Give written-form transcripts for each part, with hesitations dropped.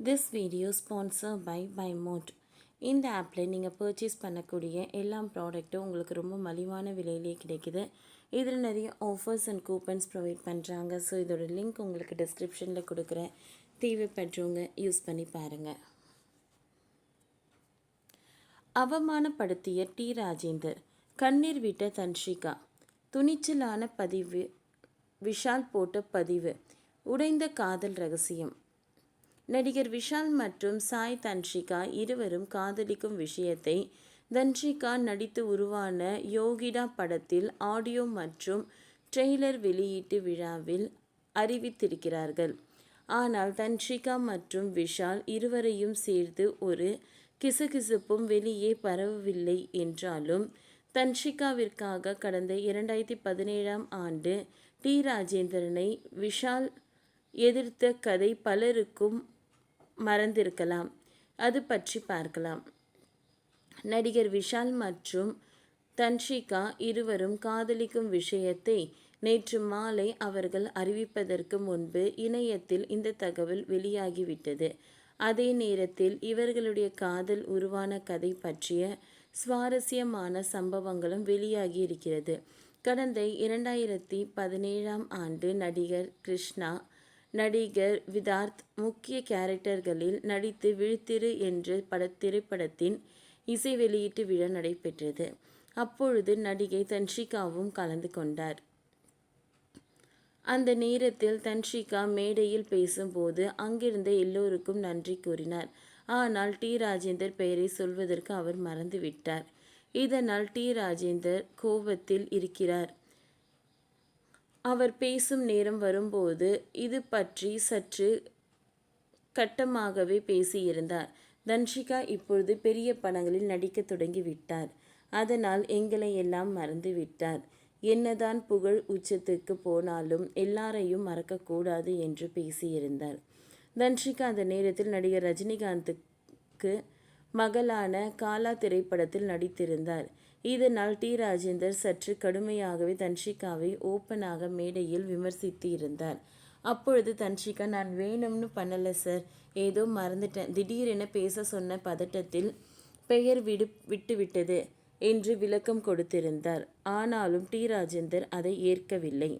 This video sponsor by மோட். இந்த ஆப்பில் நீங்கள் பர்ச்சேஸ் பண்ணக்கூடிய எல்லா ப்ராடக்ட்டும் உங்களுக்கு ரொம்ப மலிவான விலையிலே கிடைக்குது. இதில் நிறைய ஆஃபர்ஸ் அண்ட் கூப்பன்ஸ் ப்ரொவைட் பண்ணுறாங்க. ஸோ இதோட லிங்க் உங்களுக்கு டிஸ்கிரிப்ஷனில் கொடுக்குறேன். தேவைப்படுறவங்க யூஸ் பண்ணி பாருங்கள். அவமானப்படுத்திய டி. ராஜேந்தர், கண்ணீர் விட்ட தன்ஷிகா, துணிச்சலான பதிவு, விஷால் போட்ட பதிவு, உடைந்த காதல் ரகசியம். நடிகர் விஷால் மற்றும் சாய் தன்ஷிகா இருவரும் காதலிக்கும் விஷயத்தை தன்ஷிகா நடித்து உருவான யோகிடா படத்தில் ஆடியோ மற்றும் ட்ரெய்லர் வெளியீட்டு விழாவில் அறிவித்திருக்கிறார்கள். ஆனால் தன்ஷிகா மற்றும் விஷால் இருவரையும் சேர்த்து ஒரு கிசுகிசுப்பும் வெளியே பரவவில்லை என்றாலும் தன்ஷிகாவிற்காக கடந்த 2017 ஆண்டு டி. ராஜேந்திரனை விஷால் எதிர்த்த கதை பலருக்கும் மறந்திருக்கலாம். அது பற்றி பார்க்கலாம். நடிகர் விஷால் மற்றும் தன்ஷிகா இருவரும் காதலிக்கும் விஷயத்தை நேற்று மாலை அவர்கள் அறிவிப்பதற்கு முன்பு இணையத்தில் இந்த தகவல் வெளியாகிவிட்டது. அதே நேரத்தில் இவர்களுடைய காதல் உருவான கதை பற்றிய சுவாரஸ்யமான சம்பவங்களும் வெளியாகி இருக்கிறது. கடந்த 2017 ஆண்டு நடிகர் கிருஷ்ணா, நடிகர் விதார்த் முக்கிய கேரக்டர்களில் நடித்து விழித்திரு என்ற திரைப்படத்தின் இசை வெளியீட்டு விழா நடைபெற்றது. அப்பொழுது நடிகை தன்ஷிகாவும் கலந்து கொண்டார். அந்த நேரத்தில் தன்ஷிகா மேடையில் பேசும்போது அங்கிருந்த எல்லோருக்கும் நன்றி கூறினார். ஆனால் டி. ராஜேந்தர் பெயரை சொல்வதற்கு அவர் மறந்துவிட்டார். இதனால் டி. ராஜேந்தர் கோபத்தில் இருக்கிறார். அவர் பேசும் நேரம் வரும்போது இது பற்றி சற்று கட்டமாகவே பேசியிருந்தார். தன்ஷிகா இப்பொழுது பெரிய படங்களில் நடிக்க தொடங்கிவிட்டார். அதனால் எங்களை எல்லாம் மறந்துவிட்டார். என்னதான் புகழ் உச்சத்துக்கு போனாலும் எல்லாரையும் மறக்கக்கூடாது என்று பேசியிருந்தார். தன்ஷிகா அந்த நேரத்தில் நடிகர் ரஜினிகாந்துக்கு மகளான காலா திரைப்படத்தில் நடித்திருந்தார். இதனால் டி. ராஜேந்தர் சற்று கடுமையாகவே தன்ஷிகாவை ஓப்பனாக மேடையில் விமர்சித்து இருந்தார். அப்பொழுது தன்ஷிகா, நான் வேணும்னு பண்ணலை சார், ஏதோ மறந்துட்டேன், திடீரென பேச சொன்ன பதட்டத்தில் பெயர் விட்டுவிட்டது என்று விளக்கம் கொடுத்திருந்தார். ஆனாலும் டி. ராஜேந்தர் அதை ஏற்கவில்லை.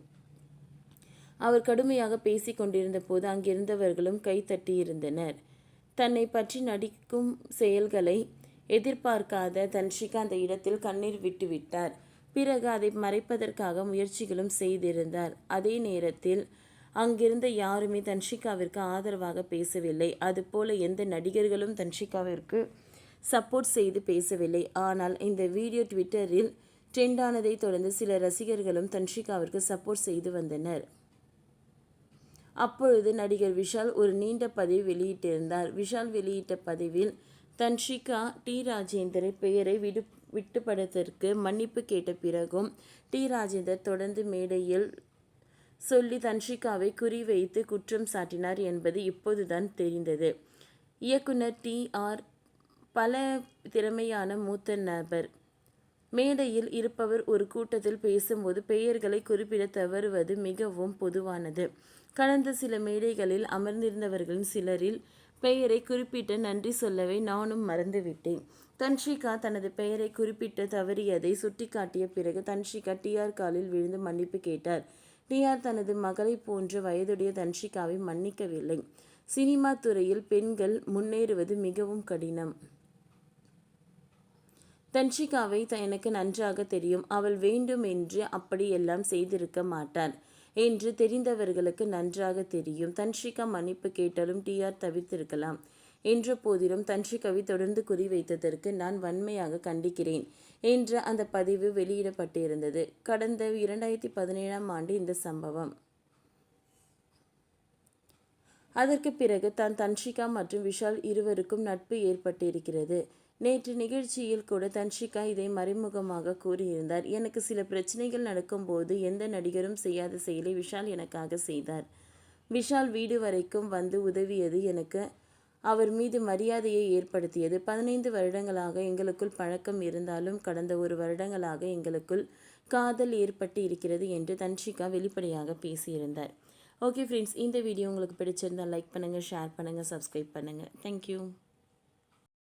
அவர் கடுமையாக பேசிக் கொண்டிருந்த போது அங்கிருந்தவர்களும் கைத்தட்டியிருந்தனர். தன்னை பற்றி நடிக்கும் செயல்களை எதிர்பார்க்காத தன்ஷிகா அந்த இடத்தில் கண்ணீர் விட்டுவிட்டார். பிறகு அதை மறைப்பதற்காக முயற்சிகளும் செய்திருந்தார். அதே நேரத்தில் அங்கிருந்த யாருமே தன்ஷிகாவிற்கு ஆதரவாக பேசவில்லை. அதுபோல எந்த நடிகர்களும் தன்ஷிகாவிற்கு சப்போர்ட் செய்து பேசவில்லை. ஆனால் இந்த வீடியோ ட்விட்டரில் ட்ரெண்டானதை தொடர்ந்து சில ரசிகர்களும் தன்ஷிகாவிற்கு சப்போர்ட் செய்து வந்தனர். அப்பொழுது நடிகர் விஷால் ஒரு நீண்ட பதிவு வெளியிட்டிருந்தார். விஷால் வெளியிட்ட பதிவில் தன்ஷிகா டி. ராஜேந்தரை பெயரை விட்டுப்படத்திற்கு மன்னிப்பு கேட்ட பிறகும் டி. ராஜேந்தர் தொடர்ந்து மேடையில் சொல்லி தன்ஷிகாவை குறிவைத்து குற்றம் சாட்டினார் என்பது இப்போதுதான் தெரிந்தது. இயக்குனர் T.R. பல திறமையான மூத்த நபர். மேடையில் இருப்பவர் ஒரு கூட்டத்தில் பேசும்போது பெயர்களை குறிப்பிட தவறுவது மிகவும் பொதுவானது. கடந்த சில மேடைகளில் அமர்ந்திருந்தவர்களின் சிலரில் பெயரை குறிப்பிட்டு நன்றி சொல்லவே நானும் மறந்துவிட்டேன். தன்ஷிகா தனது பெயரை குறிப்பிட்டு தவறியதை சுட்டிக்காட்டிய பிறகு தன்ஷிகா T.R. காலில் விழுந்து மன்னிப்பு கேட்டார். T.R. தனது மகளை போன்ற வயதுடைய தன்ஷிகாவை மன்னிக்கவில்லை. சினிமா துறையில் பெண்கள் முன்னேறுவது மிகவும் கடினம். தன்ஷிகாவை எனக்கு நன்றாக தெரியும். அவள் வேண்டும் என்று அப்படியெல்லாம் செய்திருக்க மாட்டாள் என்று தெரிந்தவர்களுக்கு நன்றாக தெரியும். தன்ஷிகா மன்னிப்பு கேட்டாலும் T.R. தவிர்த்திருக்கலாம். என்ற போதிலும் தன்ஷிகாவை தொடர்ந்து குறிவைத்ததற்கு நான் வன்மையாக கண்டிக்கிறேன் என்ற அந்த பதிவு வெளியிடப்பட்டிருந்தது. கடந்த 2017 ஆண்டு இந்த சம்பவம். அதற்கு பிறகு தன்ஷிகா மற்றும் விஷால் இருவருக்கும் நட்பு ஏற்பட்டிருக்கிறது. நேற்று நிகழ்ச்சியில் கூட தன்ஷிகா இதை மறைமுகமாக கூறியிருந்தார். எனக்கு சில பிரச்சனைகள் நடக்கும்போது எந்த நடிகரும் செய்யாத செயலை விஷால் எனக்காக செய்தார். விஷால் வீடு வரைக்கும் வந்து உதவியது எனக்கு அவர் மீது மரியாதையை ஏற்படுத்தியது. 15 வருடங்களாக எங்களுக்குள் பழக்கம் இருந்தாலும் கடந்த 1 வருடங்களாக எங்களுக்குள் காதல் ஏற்பட்டு இருக்கிறது என்று தன்ஷிகா வெளிப்படையாக பேசியிருந்தார். ஓகே ஃப்ரெண்ட்ஸ், இந்த வீடியோ உங்களுக்கு பிடிச்சிருந்தால் லைக் பண்ணுங்கள், ஷேர் பண்ணுங்கள், சப்ஸ்கிரைப் பண்ணுங்கள். தேங்க்யூ.